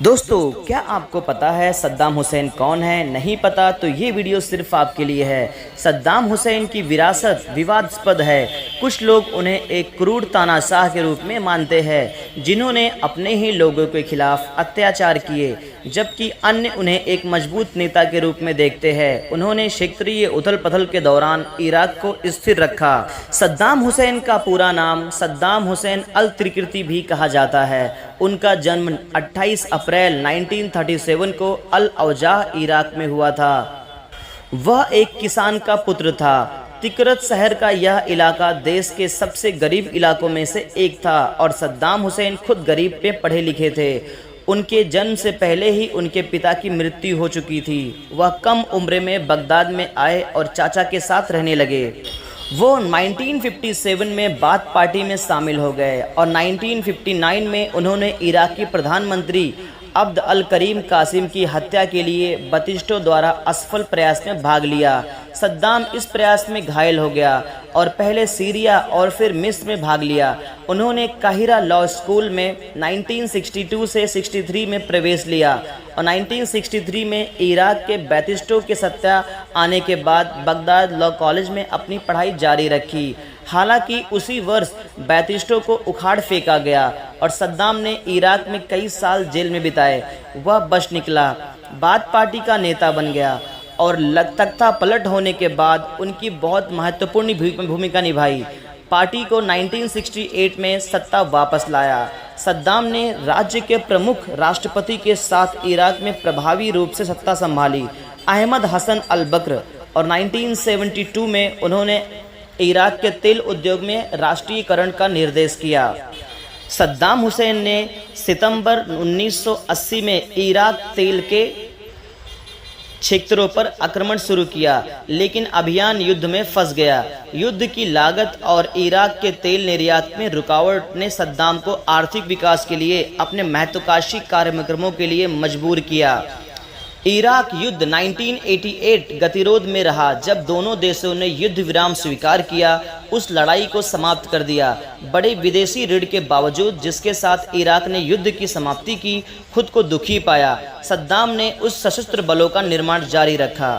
दोस्तों, क्या आपको पता है सद्दाम हुसैन कौन है? नहीं पता तो ये वीडियो सिर्फ आपके लिए है। सद्दाम हुसैन की विरासत विवादास्पद है। कुछ लोग उन्हें एक क्रूर तानाशाह के रूप में मानते हैं जिन्होंने अपने ही लोगों के खिलाफ अत्याचार किए, जबकि अन्य उन्हें एक मजबूत नेता के रूप में देखते हैं। उन्होंने क्षेत्रीय उथल पुथल के दौरान इराक को स्थिर रखा। सद्दाम हुसैन का पूरा नाम सद्दाम हुसैन अल तिर्की भी कहा जाता है। उनका जन्म 28 अप्रैल 1937 को अल औजाह इराक में हुआ था। वह एक किसान का पुत्र था। तिकरत शहर का यह इलाका देश के सबसे गरीब इलाकों में से एक था और सद्दाम हुसैन खुद गरीब पे पढ़े लिखे थे। उनके जन्म से पहले ही उनके पिता की मृत्यु हो चुकी थी। वह कम उम्र में बगदाद में आए और चाचा के साथ रहने लगे। वो 1957 में बाथ पार्टी में शामिल हो गए और 1959 में उन्होंने इराकी प्रधानमंत्री अब्द अल करीम कासिम की हत्या के लिए बतिस्टो द्वारा असफल प्रयास में भाग लिया। सद्दाम इस प्रयास में घायल हो गया और पहले सीरिया और फिर मिस्र में भाग लिया। उन्होंने काहिरा लॉ स्कूल में 1962 से 63 में प्रवेश लिया और 1963 में इराक के बतिस्टो के सत्ता आने के बाद बगदाद लॉ कॉलेज में अपनी पढ़ाई जारी रखी। हालांकि उसी वर्ष बैतिस्टो को उखाड़ फेंका गया और सद्दाम ने इराक में कई साल जेल में बिताए। वह बच निकला, बाथ पार्टी का नेता बन गया और तख्ता पलट होने के बाद उनकी बहुत महत्वपूर्ण भूमिका निभाई। पार्टी को 1968 में सत्ता वापस लाया। सद्दाम ने राज्य के प्रमुख राष्ट्रपति के साथ इराक में प्रभावी रूप से सत्ता संभाली, अहमद हसन अल बकर, और 1972 में उन्होंने इराक के तेल उद्योग में राष्ट्रीयकरण का निर्देश किया। सद्दाम हुसैन ने सितंबर 1980 में इराक तेल के क्षेत्रों पर आक्रमण शुरू किया, लेकिन अभियान युद्ध में फंस गया। युद्ध की लागत और इराक के तेल निर्यात में रुकावट ने सद्दाम को आर्थिक विकास के लिए अपने महत्वाकांक्षी कार्यक्रमों के लिए मजबूर किया। इराक युद्ध 1988 गतिरोध में रहा। जब दोनों देशों ने युद्ध विराम स्वीकार किया, उस लड़ाई को समाप्त कर दिया। बड़े विदेशी ऋण के बावजूद, जिसके साथ इराक ने युद्ध की समाप्ति की, खुद को दुखी पाया। सद्दाम ने उस सशस्त्र बलों का निर्माण जारी रखा।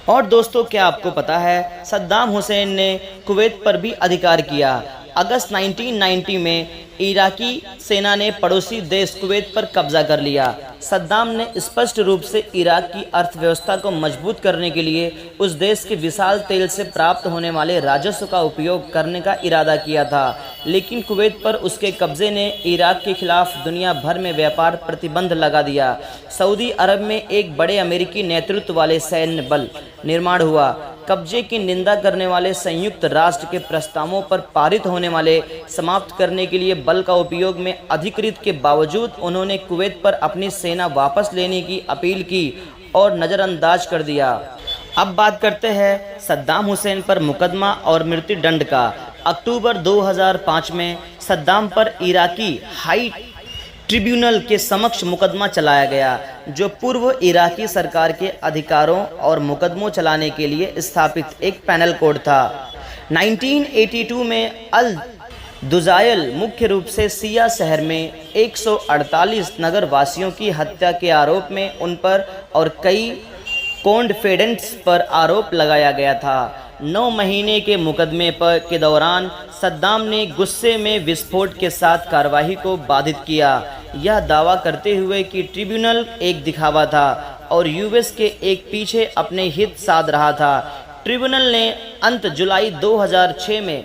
और दोस्तों, क्या आपको पता है सद्दाम हुसैन ने कुवैत पर भी अधिकार किया। अगस्त 1990 में इराकी सेना ने पड़ोसी देश कुवैत पर कब्जा कर लिया। सद्दाम ने स्पष्ट रूप से इराक की अर्थव्यवस्था को मजबूत करने के लिए उस देश के विशाल तेल से प्राप्त होने वाले राजस्व का उपयोग करने का इरादा किया था, लेकिन कुवैत पर उसके कब्जे ने इराक के खिलाफ दुनिया भर में व्यापार प्रतिबंध लगा दिया। सऊदी अरब में एक बड़े अमेरिकी नेतृत्व वाले सैन्य बल निर्माण हुआ। कब्जे की निंदा करने वाले संयुक्त राष्ट्र के प्रस्तावों पर पारित होने वाले समाप्त करने के लिए बल का उपयोग में अधिकृत के बावजूद उन्होंने कुवैत पर अपनी सेना वापस लेने की अपील की और नज़रअंदाज कर दिया। अब बात करते हैं सद्दाम हुसैन पर मुकदमा और मृत्यु दंड का। अक्टूबर 2005 में सद्दाम पर इराकी हाई ट्रिब्यूनल के समक्ष मुकदमा चलाया गया, जो पूर्व इराकी सरकार के अधिकारों और मुकदमों चलाने के लिए स्थापित एक पैनल कोड था। 1982 में अल दुजायल मुख्य रूप से सिया शहर में 148 नगर वासियों की हत्या के आरोप में उन पर और कई कॉन्फिडेंट्स पर आरोप लगाया गया था। 9 महीने के मुकदमे के दौरान सद्दाम ने गुस्से में विस्फोट के साथ कार्रवाई को बाधित किया, यह दावा करते हुए कि ट्रिब्यूनल एक दिखावा था और यूएस के एक पीछे अपने हित साध रहा था। ट्रिब्यूनल ने अंत जुलाई 2006 में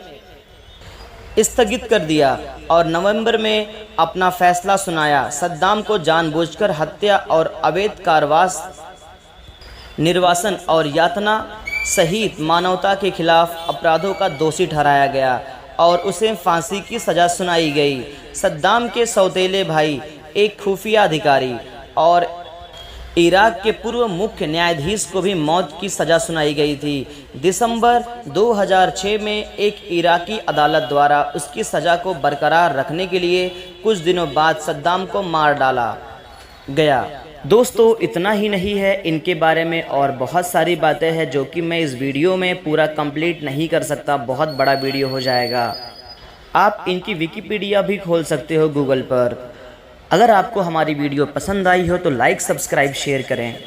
स्थगित कर दिया और नवंबर में अपना फैसला सुनाया। सद्दाम को जानबूझकर हत्या और अवैध कारावास, निर्वासन और यातना सहित मानवता के खिलाफ अपराधों का दोषी ठहराया गया और उसे फांसी की सज़ा सुनाई गई। सद्दाम के सौतेले भाई, एक खुफिया अधिकारी और इराक के पूर्व मुख्य न्यायाधीश को भी मौत की सज़ा सुनाई गई थी। दिसंबर 2006 में एक इराकी अदालत द्वारा उसकी सज़ा को बरकरार रखने के लिए कुछ दिनों बाद सद्दाम को मार डाला गया। दोस्तों, इतना ही नहीं है, इनके बारे में और बहुत सारी बातें हैं जो कि मैं इस वीडियो में पूरा कंप्लीट नहीं कर सकता, बहुत बड़ा वीडियो हो जाएगा। आप इनकी विकिपीडिया भी खोल सकते हो गूगल पर। अगर आपको हमारी वीडियो पसंद आई हो तो लाइक, सब्सक्राइब, शेयर करें।